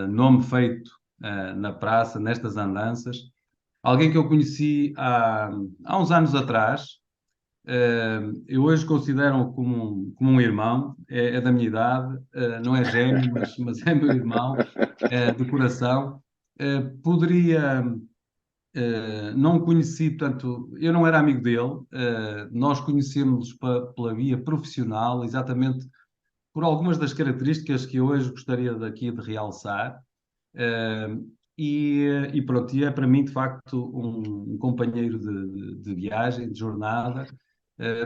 nome feito na praça, nestas andanças. Alguém que eu conheci há uns anos atrás. Eu hoje considero-o como um irmão, é da minha idade, não é gêmeo, mas é meu irmão, de coração. Poderia, não o conheci, portanto, eu não era amigo dele, nós conhecemos pela via profissional, exatamente por algumas das características que eu hoje gostaria daqui de realçar. Eh, e pronto, e é para mim, de facto, um companheiro de viagem, de jornada,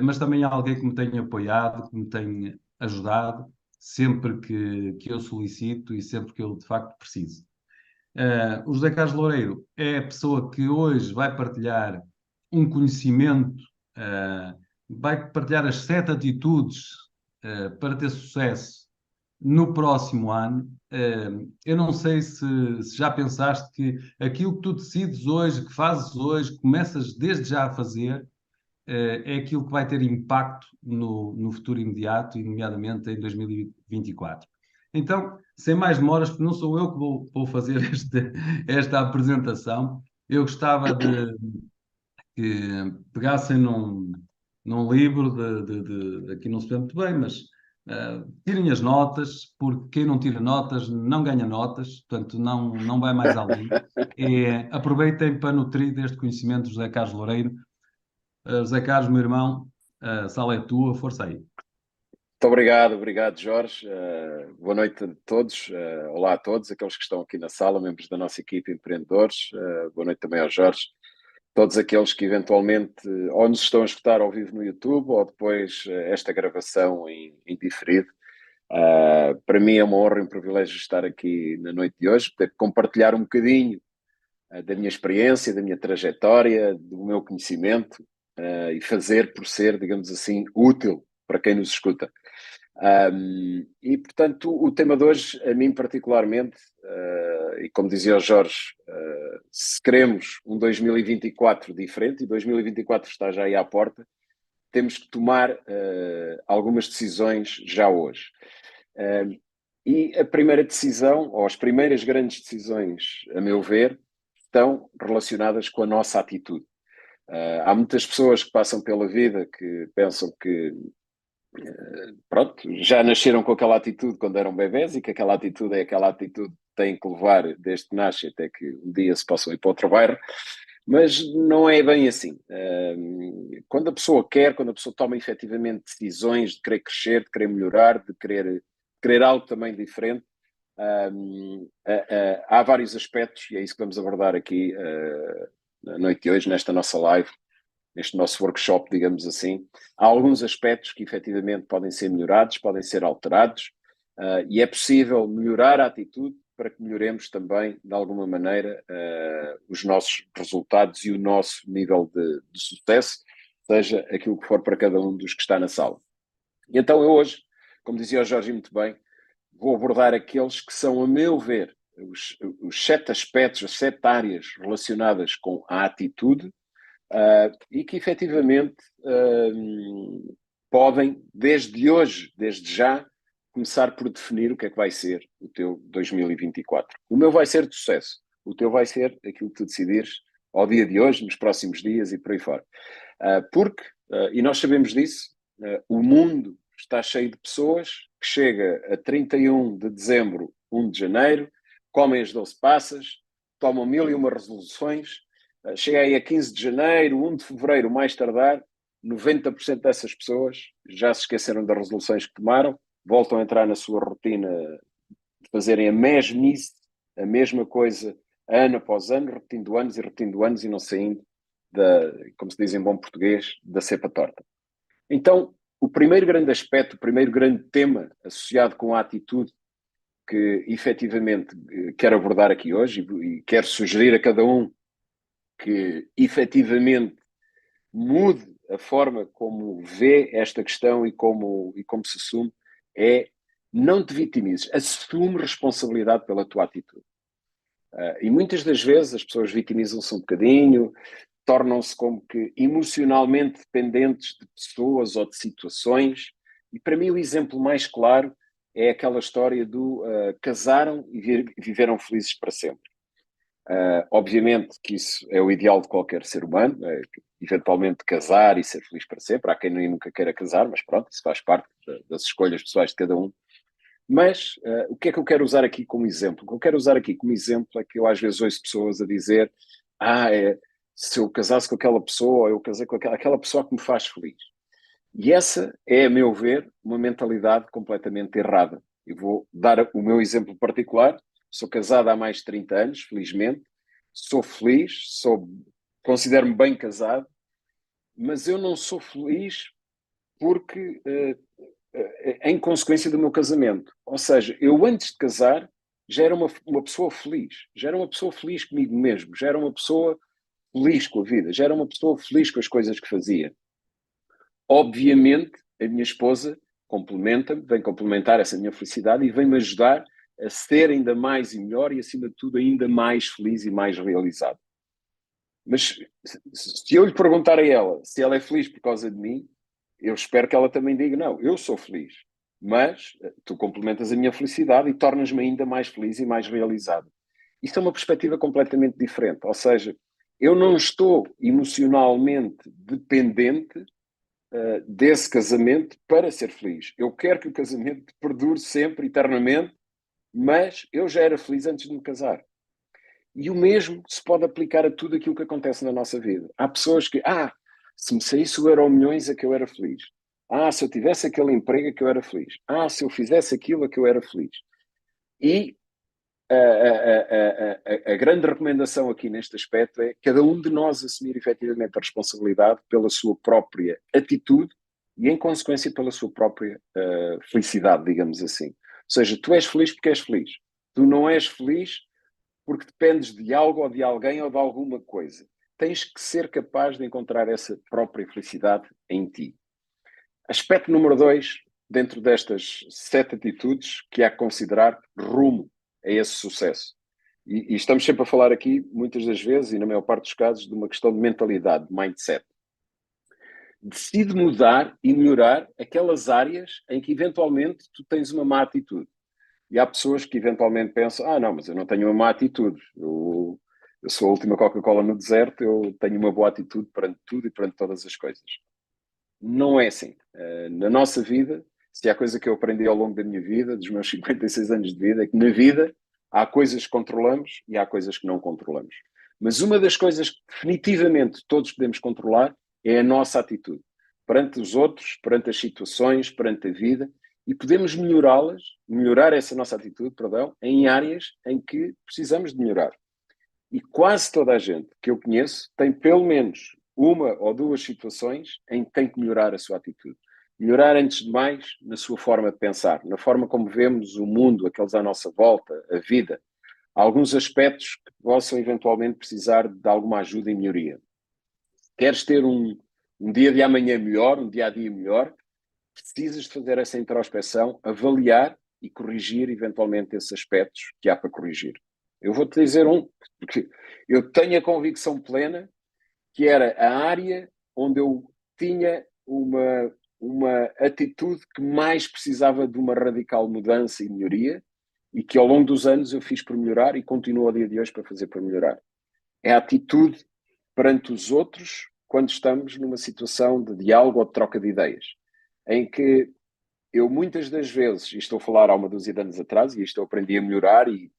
mas também alguém que me tem apoiado, que me tem ajudado, sempre que eu solicito e sempre que eu, de facto, preciso. O José Carlos Loureiro é a pessoa que hoje vai partilhar um conhecimento, vai partilhar as 7 atitudes, para ter sucesso no próximo ano. Eu não sei se já pensaste que aquilo que tu decides hoje, que fazes hoje, começas desde já a fazer, é aquilo que vai ter impacto no futuro imediato, e nomeadamente em 2024. Então, sem mais demoras, porque não sou eu que vou fazer esta apresentação, eu gostava de que pegassem num livro, aqui não se vê muito bem, mas tirem as notas, porque quem não tira notas não ganha notas, portanto não vai mais além. Aproveitem para nutrir deste conhecimento do José Carlos Loureiro. José Carlos, meu irmão, a sala é tua, força aí. Muito obrigado, obrigado, Jorge. Boa noite a todos. Olá a todos, aqueles que estão aqui na sala, membros da nossa equipe empreendedores. Boa noite também ao Jorge. Todos aqueles que eventualmente ou nos estão a escutar ao vivo no YouTube ou depois esta gravação em diferido. Para mim é uma honra e um privilégio estar aqui na noite de hoje, poder compartilhar um bocadinho da minha experiência, da minha trajetória, do meu conhecimento e fazer por ser, digamos assim, útil para quem nos escuta. E, portanto, o tema de hoje, a mim particularmente, e como dizia o Jorge, se queremos um 2024 diferente, e 2024 está já aí à porta, temos que tomar algumas decisões já hoje. E a primeira decisão, ou as primeiras grandes decisões, a meu ver, estão relacionadas com a nossa atitude. Há muitas pessoas que passam pela vida que pensam que pronto, já nasceram com aquela atitude quando eram bebés e que aquela atitude é aquela atitude que têm que levar desde que nascem até que um dia se possam ir para outro bairro, mas não é bem assim. Quando a pessoa quer, quando a pessoa toma efetivamente decisões de querer crescer, de querer melhorar, de querer algo também diferente, há vários aspectos, e é isso que vamos abordar aqui na noite de hoje, nesta nossa live, neste nosso workshop, digamos assim. Há alguns aspectos que efetivamente podem ser melhorados, podem ser alterados, e é possível melhorar a atitude para que melhoremos também, de alguma maneira, os nossos resultados e o nosso nível de sucesso, seja aquilo que for para cada um dos que está na sala. E então eu hoje, como dizia o Jorge muito bem, vou abordar aqueles que são, a meu ver, os 7 aspectos, as 7 áreas relacionadas com a atitude, e que efetivamente podem, desde hoje, desde já, começar por definir o que é que vai ser o teu 2024. O meu vai ser de sucesso, o teu vai ser aquilo que tu decidires ao dia de hoje, nos próximos dias e por aí fora. Porque, e nós sabemos disso, o mundo está cheio de pessoas que chega a 31 de dezembro, 1 de janeiro, comem as 12 passas, tomam 1001 resoluções, chega aí a 15 de janeiro, 1 de fevereiro, mais tardar, 90% dessas pessoas já se esqueceram das resoluções que tomaram, voltam a entrar na sua rotina de fazerem a mesmice, a mesma coisa, ano após ano, repetindo anos e não saindo, como se diz em bom português, da cepa torta. Então, o primeiro grande aspecto, o primeiro grande tema associado com a atitude que efetivamente quero abordar aqui hoje e quero sugerir a cada um que efetivamente mude a forma como vê esta questão e como se assume, é não te vitimizes, assume responsabilidade pela tua atitude. E muitas das vezes as pessoas vitimizam-se um bocadinho, tornam-se como que emocionalmente dependentes de pessoas ou de situações, e para mim o exemplo mais claro é aquela história do casaram e viveram felizes para sempre. Obviamente que isso é o ideal de qualquer ser humano, eventualmente casar e ser feliz para sempre. Há quem nem nunca queira casar, mas pronto, isso faz parte das escolhas pessoais de cada um. Mas o que é que eu quero usar aqui como exemplo? O que eu quero usar aqui como exemplo é que eu às vezes ouço pessoas a dizer se eu casasse com aquela pessoa, eu casei com aquela pessoa que me faz feliz. E essa é, a meu ver, uma mentalidade completamente errada. Eu vou dar o meu exemplo particular. Sou casado há mais de 30 anos, felizmente. Sou feliz, considero-me bem casado, mas eu não sou feliz porque em consequência do meu casamento. Ou seja, eu antes de casar já era uma pessoa feliz. Já era uma pessoa feliz comigo mesmo. Já era uma pessoa feliz com a vida. Já era uma pessoa feliz com as coisas que fazia. Obviamente, a minha esposa complementa-me, vem complementar essa minha felicidade e vem-me ajudar a ser ainda mais e melhor e, acima de tudo, ainda mais feliz e mais realizado. Mas se eu lhe perguntar a ela se ela é feliz por causa de mim, eu espero que ela também diga, não, eu sou feliz. Mas tu complementas a minha felicidade e tornas-me ainda mais feliz e mais realizado. Isto é uma perspectiva completamente diferente. Ou seja, eu não estou emocionalmente dependente desse casamento para ser feliz. Eu quero que o casamento perdure sempre, eternamente, mas eu já era feliz antes de me casar. E o mesmo se pode aplicar a tudo aquilo que acontece na nossa vida. Há pessoas que, se me saísse o Euromilhões é que eu era feliz. Se eu tivesse aquele emprego é que eu era feliz. Se eu fizesse aquilo é que eu era feliz. E a grande recomendação aqui neste aspecto é cada um de nós assumir efetivamente a responsabilidade pela sua própria atitude e, em consequência, pela sua própria felicidade, digamos assim. Ou seja, tu és feliz porque és feliz. Tu não és feliz porque dependes de algo ou de alguém ou de alguma coisa. Tens que ser capaz de encontrar essa própria felicidade em ti. Aspecto número 2, dentro destas 7 atitudes que há que considerar rumo a esse sucesso. E estamos sempre a falar aqui, muitas das vezes, e na maior parte dos casos, de uma questão de mentalidade, de mindset. Decide mudar e melhorar aquelas áreas em que eventualmente tu tens uma má atitude. E há pessoas que eventualmente pensam, não, mas eu não tenho uma má atitude. Eu sou a última Coca-Cola no deserto, eu tenho uma boa atitude perante tudo e perante todas as coisas. Não é assim. Na nossa vida, se há coisa que eu aprendi ao longo da minha vida, dos meus 56 anos de vida, é que na vida há coisas que controlamos e há coisas que não controlamos. Mas uma das coisas que definitivamente todos podemos controlar é a nossa atitude. Perante os outros, perante as situações, perante a vida, e podemos melhorar essa nossa atitude, em áreas em que precisamos de melhorar. E quase toda a gente que eu conheço tem pelo menos uma ou duas situações em que tem que melhorar a sua atitude. Melhorar, antes de mais, na sua forma de pensar, na forma como vemos o mundo, aqueles à nossa volta, a vida. Há alguns aspectos que possam eventualmente precisar de alguma ajuda e melhoria. Queres ter um dia de amanhã melhor, um dia a dia melhor, precisas de fazer essa introspeção, avaliar e corrigir eventualmente esses aspectos que há para corrigir. Eu vou-te dizer porque eu tenho a convicção plena que era a área onde eu tinha uma atitude que mais precisava de uma radical mudança e melhoria e que ao longo dos anos eu fiz por melhorar e continuo ao dia de hoje para fazer por melhorar. É a atitude perante os outros quando estamos numa situação de diálogo ou de troca de ideias, em que eu muitas das vezes, e estou a falar há uma dúzia de anos atrás, e isto eu aprendi a melhorar e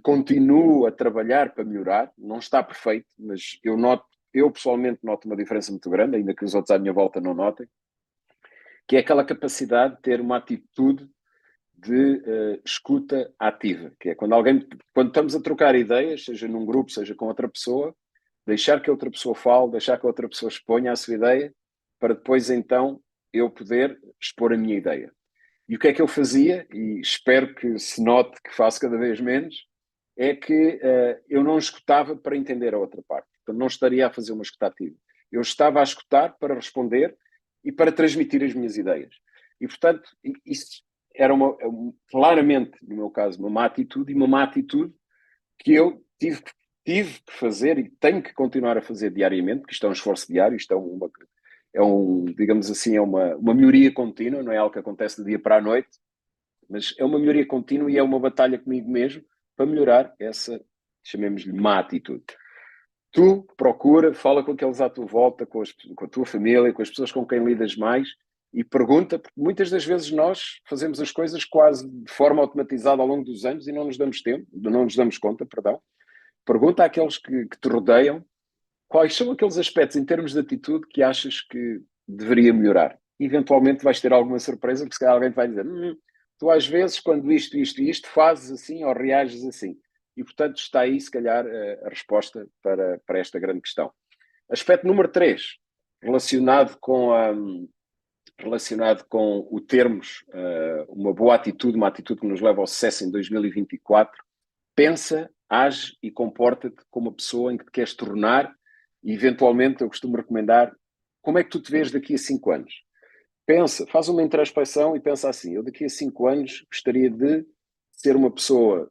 continuo a trabalhar para melhorar, não está perfeito, mas eu pessoalmente noto uma diferença muito grande, ainda que os outros à minha volta não notem, que é aquela capacidade de ter uma atitude de escuta ativa, que é quando estamos a trocar ideias, seja num grupo, seja com outra pessoa, deixar que a outra pessoa fale, deixar que a outra pessoa exponha a sua ideia, para depois então eu poder expor a minha ideia. E o que é que eu fazia, e espero que se note que faço cada vez menos, é que eu não escutava para entender a outra parte. Portanto, não estaria a fazer uma escuta ativa. Eu estava a escutar para responder e para transmitir as minhas ideias. E, portanto, isso era claramente, no meu caso, uma má atitude, e uma má atitude que eu tive que fazer e tenho que continuar a fazer diariamente, porque isto é um esforço diário, isto digamos assim, é uma melhoria contínua, não é algo que acontece do dia para a noite, mas é uma melhoria contínua e é uma batalha comigo mesmo para melhorar essa, chamemos-lhe, má atitude. Tu procura, fala com aqueles à tua volta, com a tua família, com as pessoas com quem lidas mais e pergunta, porque muitas das vezes nós fazemos as coisas quase de forma automatizada ao longo dos anos e não nos damos tempo, não nos damos conta, perdão. Pergunta àqueles que te rodeiam quais são aqueles aspectos em termos de atitude que achas que deveria melhorar. Eventualmente vais ter alguma surpresa, porque se calhar alguém te vai dizer tu às vezes quando isto e isto fazes assim ou reages assim. E portanto está aí se calhar a resposta para esta grande questão. Aspecto número 3, relacionado com o termos uma boa atitude, uma atitude que nos leva ao sucesso em 2024, pensa, age e comporta-te como a pessoa em que te queres tornar e eventualmente eu costumo recomendar como é que tu te vês daqui a 5 anos. Pensa, faz uma introspecção e pensa assim, eu daqui a 5 anos gostaria de ser uma pessoa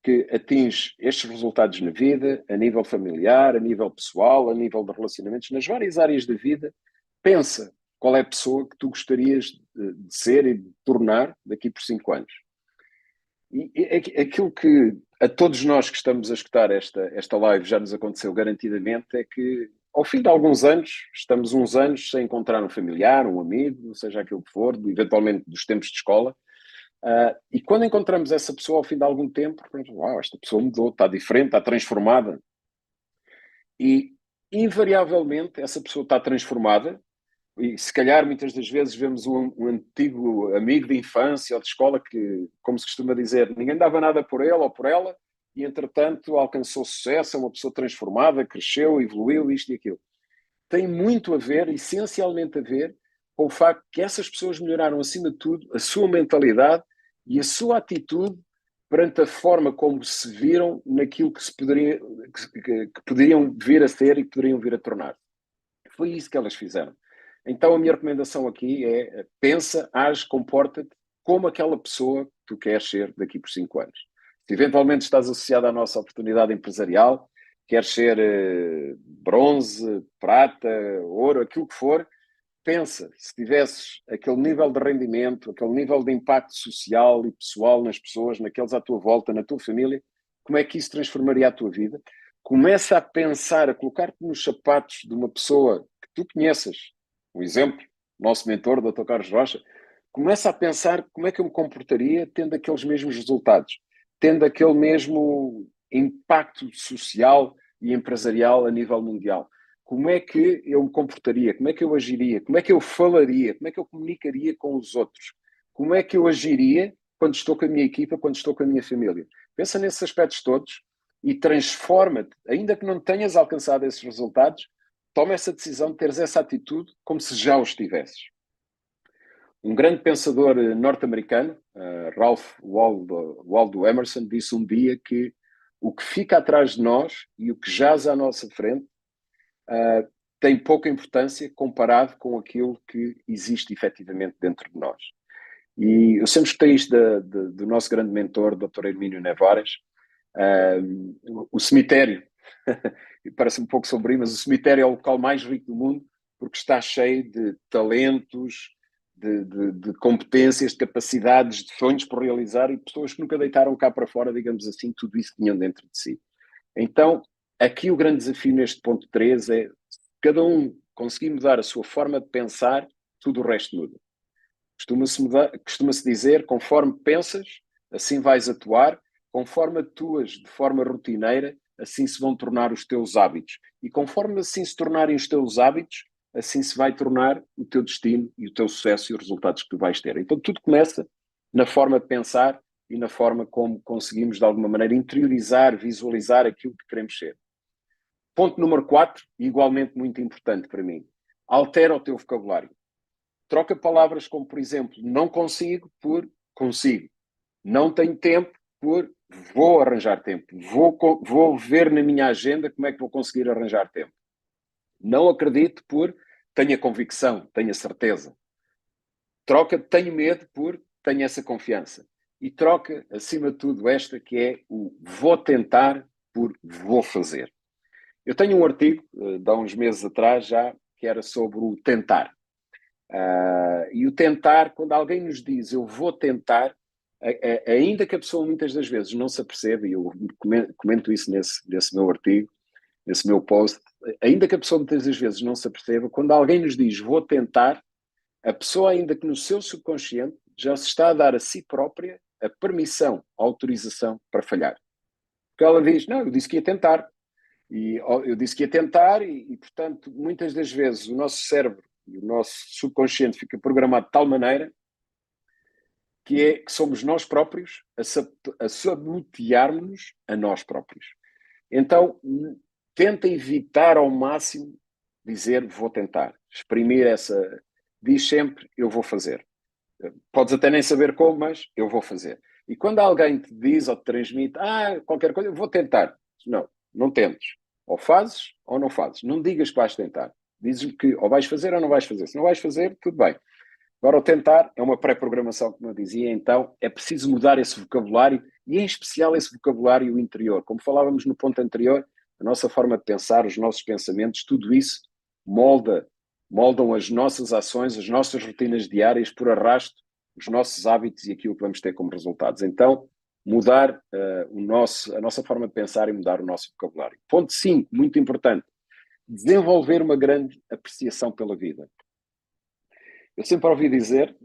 que atinge estes resultados na vida, a nível familiar, a nível pessoal, a nível de relacionamentos, nas várias áreas da vida. Pensa qual é a pessoa que tu gostarias de ser e de tornar daqui por 5 anos. E aquilo que a todos nós que estamos a escutar esta live já nos aconteceu garantidamente é que ao fim de alguns anos, estamos uns anos sem encontrar um familiar, um amigo, seja aquilo que for, eventualmente dos tempos de escola, e quando encontramos essa pessoa ao fim de algum tempo, uau, esta pessoa mudou, está diferente, está transformada. E invariavelmente essa pessoa está transformada, e se calhar muitas das vezes vemos um antigo amigo de infância ou de escola que, como se costuma dizer, ninguém dava nada por ele ou por ela, e entretanto alcançou sucesso, é uma pessoa transformada, cresceu, evoluiu, isto e aquilo. Tem muito a ver, essencialmente a ver, com o facto que essas pessoas melhoraram, acima de tudo, a sua mentalidade e a sua atitude perante a forma como se viram naquilo que poderiam vir a ser e que poderiam vir a tornar. Foi isso que elas fizeram. Então a minha recomendação aqui é pensa, age, comporta-te como aquela pessoa que tu queres ser daqui por 5 anos. Se eventualmente estás associado à nossa oportunidade empresarial, queres ser bronze, prata, ouro, aquilo que for, pensa, se tivesses aquele nível de rendimento, aquele nível de impacto social e pessoal nas pessoas, naqueles à tua volta, na tua família, como é que isso transformaria a tua vida? Começa a pensar, a colocar-te nos sapatos de uma pessoa que tu conheças, um exemplo, nosso mentor, o Dr. Carlos Rocha, começa a pensar como é que eu me comportaria tendo aqueles mesmos resultados, tendo aquele mesmo impacto social e empresarial a nível mundial. Como é que eu me comportaria? Como é que eu agiria? Como é que eu falaria? Como é que eu comunicaria com os outros? Como é que eu agiria quando estou com a minha equipa, quando estou com a minha família? Pensa nesses aspectos todos e transforma-te, ainda que não tenhas alcançado esses resultados, toma essa decisão de teres essa atitude como se já os tivesses. Um grande pensador norte-americano, Ralph Waldo Emerson, disse um dia que o que fica atrás de nós e o que jaz à nossa frente tem pouca importância comparado com aquilo que existe efetivamente dentro de nós. E eu sempre escutei isto do nosso grande mentor, Dr. Hermínio Nevares, o cemitério, parece um pouco sombrio, mas o cemitério é o local mais rico do mundo porque está cheio de talentos, de competências, de capacidades, de sonhos por realizar e pessoas que nunca deitaram cá para fora, digamos assim, tudo isso que tinham dentro de si. Então, aqui o grande desafio neste ponto 3 é cada um conseguir mudar a sua forma de pensar, tudo o resto muda. Costuma-se dizer, conforme pensas, assim vais atuar, conforme atuas de forma rotineira, assim se vão tornar os teus hábitos. E conforme assim se tornarem os teus hábitos, assim se vai tornar o teu destino e o teu sucesso e os resultados que tu vais ter. Então tudo começa na forma de pensar e na forma como conseguimos, de alguma maneira, interiorizar, visualizar aquilo que queremos ser. Ponto número 4, igualmente muito importante para mim. Altera o teu vocabulário. Troca palavras como, por exemplo, não consigo por consigo. Não tenho tempo por vou arranjar tempo. Vou ver na minha agenda como é que vou conseguir arranjar tempo. Não acredito por tenho a convicção, tenho a certeza. Troca tenho medo por tenho essa confiança. E troca, acima de tudo, esta que é o vou tentar por vou fazer. Eu tenho um artigo, de há uns meses atrás já, que era sobre o tentar. E o tentar, quando alguém nos diz eu vou tentar, ainda que a pessoa muitas das vezes não se aperceba, e eu comento isso nesse meu artigo, nesse meu post, ainda que a pessoa muitas das vezes não se aperceba, quando alguém nos diz vou tentar, a pessoa, ainda que no seu subconsciente, já se está a dar a si própria a permissão, a autorização para falhar. Porque ela diz, não, eu disse que ia tentar. E eu disse que ia tentar portanto, muitas das vezes o nosso cérebro e o nosso subconsciente fica programado de tal maneira que somos nós próprios a sabotearmos a nós próprios. Então, tenta evitar ao máximo dizer vou tentar. Exprimir diz sempre eu vou fazer. Podes até nem saber como, mas eu vou fazer. E quando alguém te diz ou te transmite qualquer coisa, eu vou tentar. Não, não tentes. Ou fazes ou não fazes. Não digas que vais tentar. Dizes-me que ou vais fazer ou não vais fazer. Se não vais fazer, tudo bem. Agora, o tentar é uma pré-programação, como eu dizia, então é preciso mudar esse vocabulário e, em especial, esse vocabulário interior. Como falávamos no ponto anterior, a nossa forma de pensar, os nossos pensamentos, tudo isso moldam as nossas ações, as nossas rotinas diárias, por arrasto, os nossos hábitos e aquilo que vamos ter como resultados. Então, mudar a nossa forma de pensar e mudar o nosso vocabulário. Ponto 5, muito importante, desenvolver uma grande apreciação pela vida. Eu sempre ouvi dizer,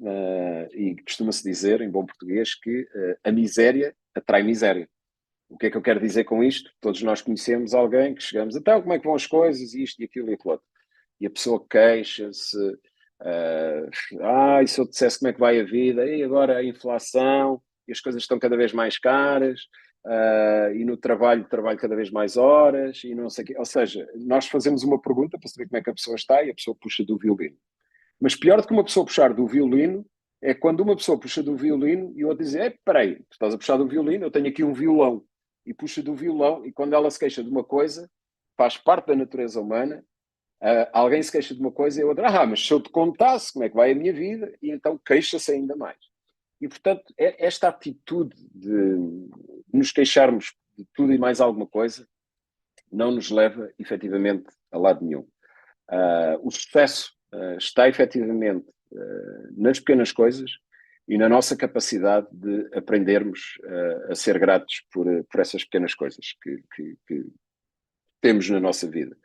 e costuma-se dizer em bom português, que a miséria atrai miséria. O que é que eu quero dizer com isto? Todos nós conhecemos alguém que chegamos, então como é que vão as coisas, isto e aquilo e aquilo outro. E a pessoa queixa-se, e se eu dissesse como é que vai a vida, e agora a inflação, e as coisas estão cada vez mais caras, e no trabalho cada vez mais horas, e não sei o quê. Ou seja, nós fazemos uma pergunta para saber como é que a pessoa está e a pessoa puxa do violino. Mas pior do que uma pessoa puxar do violino é quando uma pessoa puxa do violino e outra diz, espera aí, tu estás a puxar do violino, eu tenho aqui um violão. E puxa do violão e quando ela se queixa de uma coisa, faz parte da natureza humana, alguém se queixa de uma coisa e a outra, mas se eu te contasse como é que vai a minha vida, e então queixa-se ainda mais. E, portanto, esta atitude de nos queixarmos de tudo e mais alguma coisa não nos leva, efetivamente, a lado nenhum. O sucesso está efetivamente nas pequenas coisas e na nossa capacidade de aprendermos a ser gratos por essas pequenas coisas que temos na nossa vida.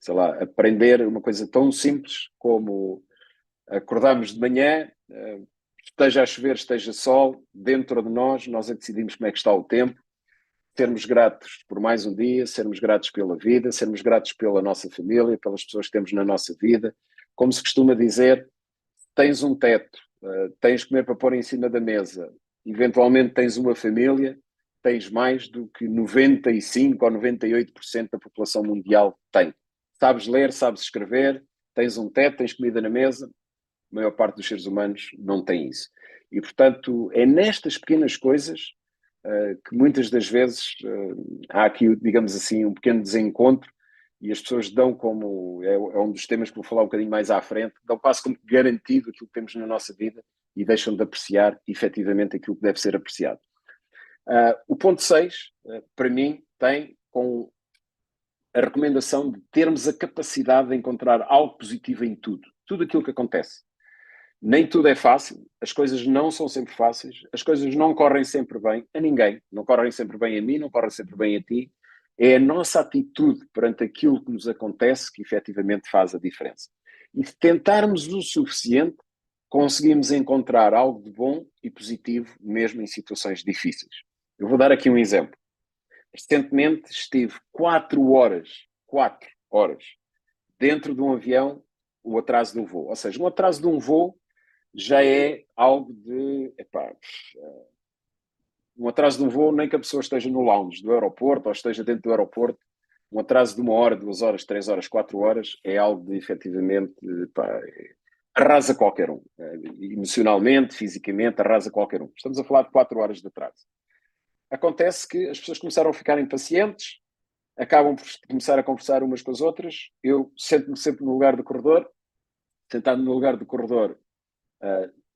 Sei lá, aprender uma coisa tão simples como acordarmos de manhã, esteja a chover, esteja sol, dentro de nós é que decidimos como é que está o tempo, sermos gratos por mais um dia, sermos gratos pela vida, sermos gratos pela nossa família, pelas pessoas que temos na nossa vida. Como se costuma dizer, tens um teto, tens comer para pôr em cima da mesa, eventualmente tens uma família, tens mais do que 95% ou 98% da população mundial tem. Sabes ler, sabes escrever, tens um teto, tens comida na mesa, a maior parte dos seres humanos não tem isso. E, portanto, é nestas pequenas coisas que muitas das vezes há aqui, digamos assim, um pequeno desencontro e as pessoas dão como, é um dos temas que vou falar um bocadinho mais à frente, dão quase como garantido aquilo que temos na nossa vida e deixam de apreciar efetivamente aquilo que deve ser apreciado. O ponto 6, para mim, tem com a recomendação de termos a capacidade de encontrar algo positivo em tudo aquilo que acontece. Nem tudo é fácil, as coisas não são sempre fáceis, as coisas não correm sempre bem a ninguém, não correm sempre bem a mim, não correm sempre bem a ti. É a nossa atitude perante aquilo que nos acontece que efetivamente faz a diferença. E se tentarmos o suficiente, conseguimos encontrar algo de bom e positivo mesmo em situações difíceis. Eu vou dar aqui um exemplo. Recentemente estive 4 horas dentro de um avião, o atraso de um voo. Ou seja, um atraso de um voo já é algo de... um atraso de um voo, nem que a pessoa esteja no lounge do aeroporto ou esteja dentro do aeroporto, um atraso de 1 hora, 2 horas, 3 horas, 4 horas é algo de efetivamente arrasa qualquer um. Emocionalmente, fisicamente, arrasa qualquer um. Estamos a falar de 4 horas de atraso. Acontece que as pessoas começaram a ficar impacientes, acabam por começar a conversar umas com as outras. Eu sento-me sempre no lugar do corredor, sentado no lugar do corredor,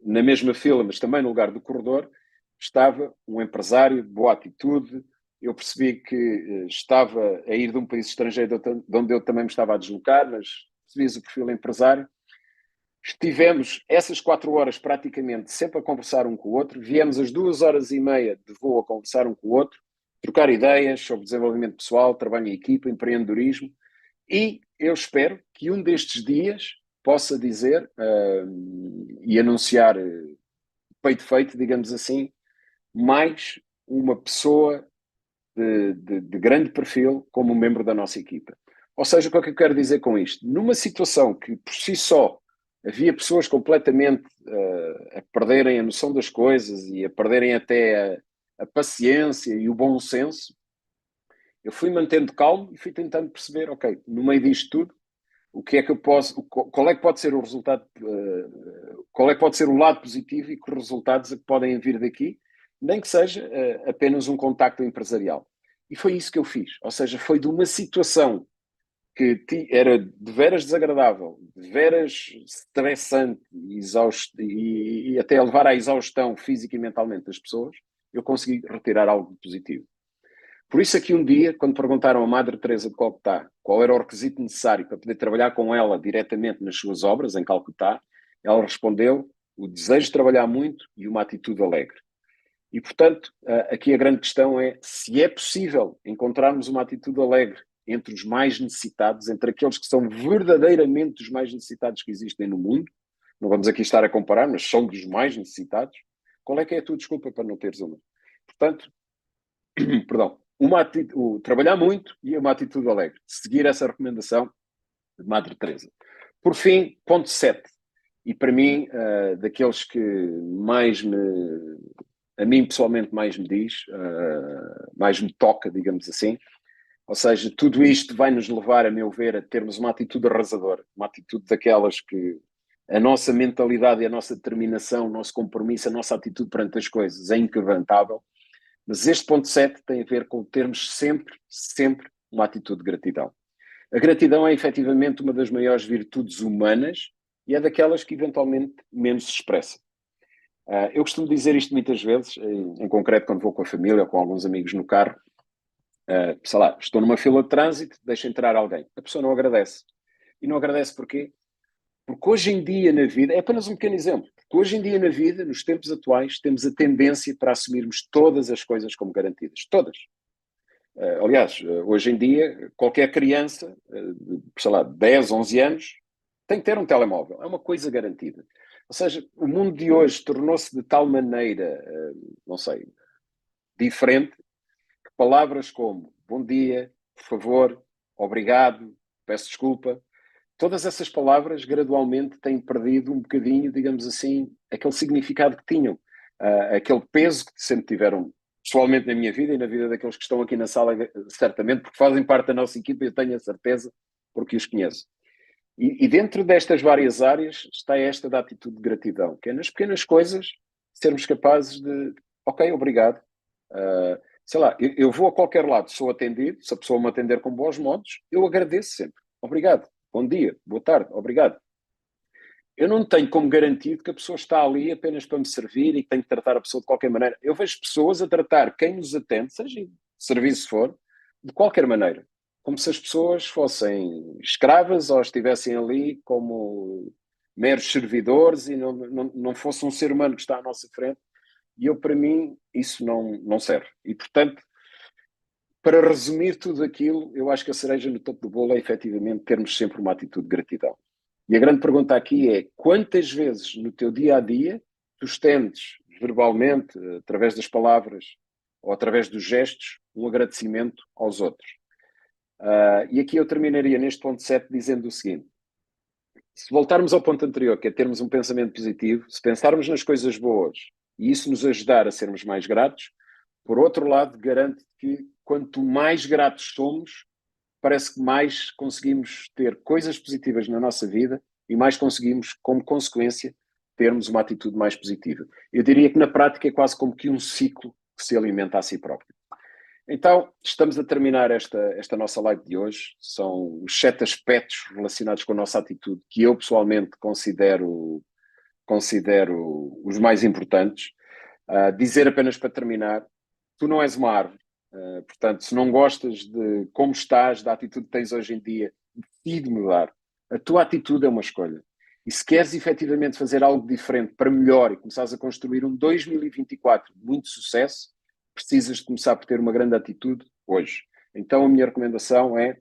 na mesma fila, mas também no lugar do corredor, estava um empresário de boa atitude. Eu percebi que estava a ir de um país estrangeiro de onde eu também me estava a deslocar, mas percebias o perfil empresário. Estivemos essas 4 horas praticamente sempre a conversar um com o outro, viemos as 2 horas e meia de voo a conversar um com o outro, trocar ideias sobre desenvolvimento pessoal, trabalho em equipa, empreendedorismo, e eu espero que um destes dias possa dizer e anunciar peito feito, digamos assim, mais uma pessoa de grande perfil como membro da nossa equipa. Ou seja, o que é que eu quero dizer com isto? Numa situação que por si só havia pessoas completamente a perderem a noção das coisas e a perderem até a paciência e o bom senso, eu fui mantendo calmo e fui tentando perceber, ok, no meio disto tudo, o que é que eu posso, qual é que pode ser o resultado, qual é que pode ser o lado positivo e que resultados é que podem vir daqui, nem que seja apenas um contacto empresarial. E foi isso que eu fiz, ou seja, foi de uma situação que era de veras desagradável, de veras estressante e até levar à exaustão física e mentalmente das pessoas, eu consegui retirar algo positivo. Por isso aqui um dia, quando perguntaram à Madre Teresa de Calcutá qual era o requisito necessário para poder trabalhar com ela diretamente nas suas obras em Calcutá, ela respondeu o desejo de trabalhar muito e uma atitude alegre. E, portanto, aqui a grande questão é se é possível encontrarmos uma atitude alegre entre os mais necessitados, entre aqueles que são verdadeiramente os mais necessitados que existem no mundo. Não vamos aqui estar a comparar, mas são dos mais necessitados. Qual é que é a tua desculpa para não teres uma? Portanto, perdão, trabalhar muito e uma atitude alegre. Seguir essa recomendação de Madre Teresa. Por fim, ponto 7. E para mim, daqueles que a mim pessoalmente mais me diz, mais me toca, digamos assim. Ou seja, tudo isto vai nos levar, a meu ver, a termos uma atitude arrasadora, uma atitude daquelas que a nossa mentalidade e a nossa determinação, o nosso compromisso, a nossa atitude perante as coisas é inquebrantável. Mas este ponto 7 tem a ver com termos sempre, sempre uma atitude de gratidão. A gratidão é efetivamente uma das maiores virtudes humanas e é daquelas que eventualmente menos se expressa. Eu costumo dizer isto muitas vezes, em concreto quando vou com a família ou com alguns amigos no carro. Sei lá, estou numa fila de trânsito, deixa entrar alguém. A pessoa não agradece. E não agradece porquê? Porque hoje em dia na vida, é apenas um pequeno exemplo, porque hoje em dia na vida, nos tempos atuais, temos a tendência para assumirmos todas as coisas como garantidas. Todas. Aliás, hoje em dia, qualquer criança, sei lá, 10, 11 anos, tem que ter um telemóvel. É uma coisa garantida. Ou seja, o mundo de hoje tornou-se de tal maneira, não sei, diferente, que palavras como bom dia, por favor, obrigado, peço desculpa, todas essas palavras gradualmente têm perdido um bocadinho, digamos assim, aquele significado que tinham, aquele peso que sempre tiveram, pessoalmente na minha vida e na vida daqueles que estão aqui na sala, certamente, porque fazem parte da nossa equipa, eu tenho a certeza, porque os conheço. E dentro destas várias áreas está esta da atitude de gratidão, que é nas pequenas coisas sermos capazes de, ok, obrigado. Sei lá, eu vou a qualquer lado, sou atendido, se a pessoa me atender com bons modos, eu agradeço sempre. Obrigado, bom dia, boa tarde, obrigado. Eu não tenho como garantido que a pessoa está ali apenas para me servir e que tenho que tratar a pessoa de qualquer maneira. Eu vejo pessoas a tratar quem nos atende, seja em serviço for, de qualquer maneira. Como se as pessoas fossem escravas ou estivessem ali como meros servidores e não fosse um ser humano que está à nossa frente. E eu, para mim, isso não serve. E, portanto, para resumir tudo aquilo, eu acho que a cereja no topo do bolo é efetivamente termos sempre uma atitude de gratidão. E a grande pergunta aqui é: quantas vezes no teu dia a dia tu estendes verbalmente, através das palavras ou através dos gestos, um agradecimento aos outros? E aqui eu terminaria neste ponto 7 dizendo o seguinte: se voltarmos ao ponto anterior, que é termos um pensamento positivo, se pensarmos nas coisas boas e isso nos ajudar a sermos mais gratos, por outro lado, garanto que quanto mais gratos somos, parece que mais conseguimos ter coisas positivas na nossa vida e mais conseguimos, como consequência, termos uma atitude mais positiva. Eu diria que na prática é quase como que um ciclo que se alimenta a si próprio. Então, estamos a terminar esta nossa live de hoje. São os 7 aspectos relacionados com a nossa atitude que eu pessoalmente considero os mais importantes. Dizer apenas para terminar, tu não és uma árvore. Portanto, se não gostas de como estás, da atitude que tens hoje em dia, decide mudar. A tua atitude é uma escolha. E se queres efetivamente fazer algo diferente para melhor e começares a construir um 2024 de muito sucesso, precisas de começar por ter uma grande atitude hoje. Então a minha recomendação é: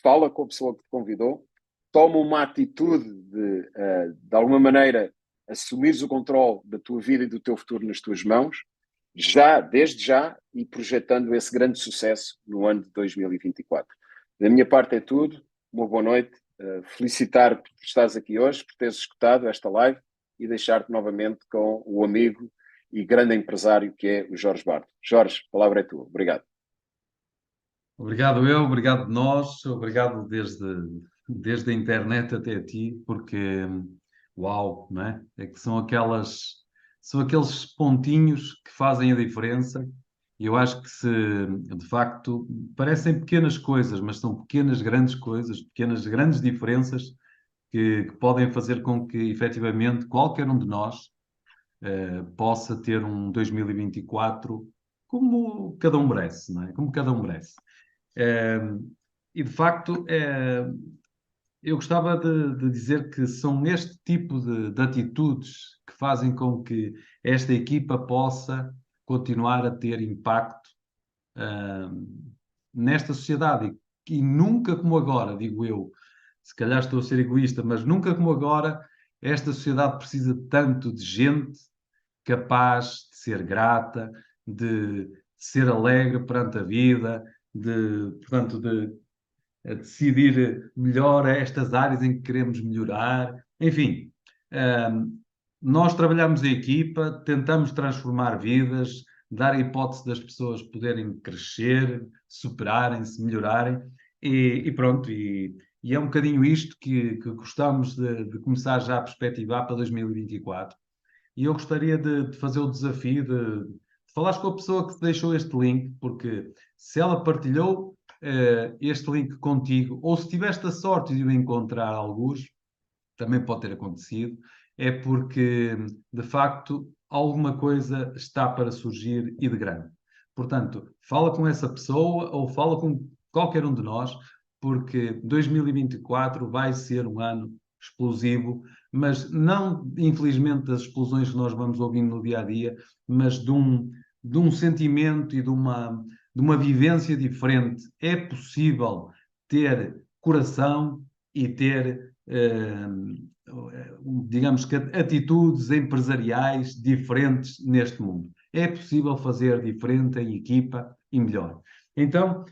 fala com a pessoa que te convidou, toma uma atitude de alguma maneira, assumires o controle da tua vida e do teu futuro nas tuas mãos, já, desde já, e projetando esse grande sucesso no ano de 2024. Da minha parte é tudo. Uma boa noite. Felicitar por estares aqui hoje, por teres escutado esta live e deixar-te novamente com o amigo e grande empresário que é o Jorge Barto. Jorge, a palavra é tua. Obrigado. Obrigado eu, obrigado nós, obrigado desde a internet até a ti, porque uau, não é? É que são aqueles pontinhos que fazem a diferença. E eu acho que se, de facto, parecem pequenas coisas, mas são pequenas, grandes coisas, pequenas, grandes diferenças que podem fazer com que, efetivamente, qualquer um de nós possa ter um 2024 como cada um merece, não é? Como cada um merece. E de facto, eu gostava de dizer que são este tipo de atitudes que fazem com que esta equipa possa continuar a ter impacto nesta sociedade. E nunca como agora, digo eu, se calhar estou a ser egoísta, mas nunca como agora, esta sociedade precisa tanto de gente capaz de ser grata, de ser alegre perante a vida, portanto, de a decidir melhor estas áreas em que queremos melhorar. Enfim, nós trabalhamos em equipa, tentamos transformar vidas, dar a hipótese das pessoas poderem crescer, superarem-se, melhorarem, e pronto. E é um bocadinho isto que gostamos de começar já a perspectivar para 2024. E eu gostaria de fazer o desafio de falares com a pessoa que te deixou este link, porque se ela partilhou este link contigo, ou se tiveste a sorte de o encontrar alguns, também pode ter acontecido, é porque, de facto, alguma coisa está para surgir e de grande. Portanto, fala com essa pessoa ou fala com qualquer um de nós, porque 2024 vai ser um ano explosivo, mas não, infelizmente, das explosões que nós vamos ouvindo no dia a dia, mas de um sentimento e de uma vivência diferente. É possível ter coração e ter, digamos que, atitudes empresariais diferentes neste mundo. É possível fazer diferente em equipa e melhor. Então,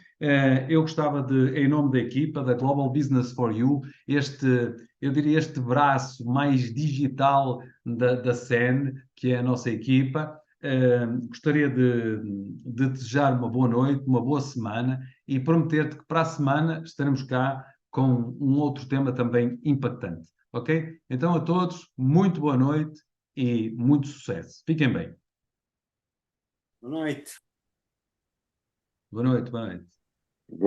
eu gostava de, em nome da equipa, da Global Business for You, eu diria este braço mais digital da SEN, que é a nossa equipa, gostaria de desejar uma boa noite, uma boa semana e prometer-te que para a semana estaremos cá com um outro tema também impactante. Ok? Então a todos, muito boa noite e muito sucesso. Fiquem bem. Boa noite. Boa noite, boa noite. Boa noite.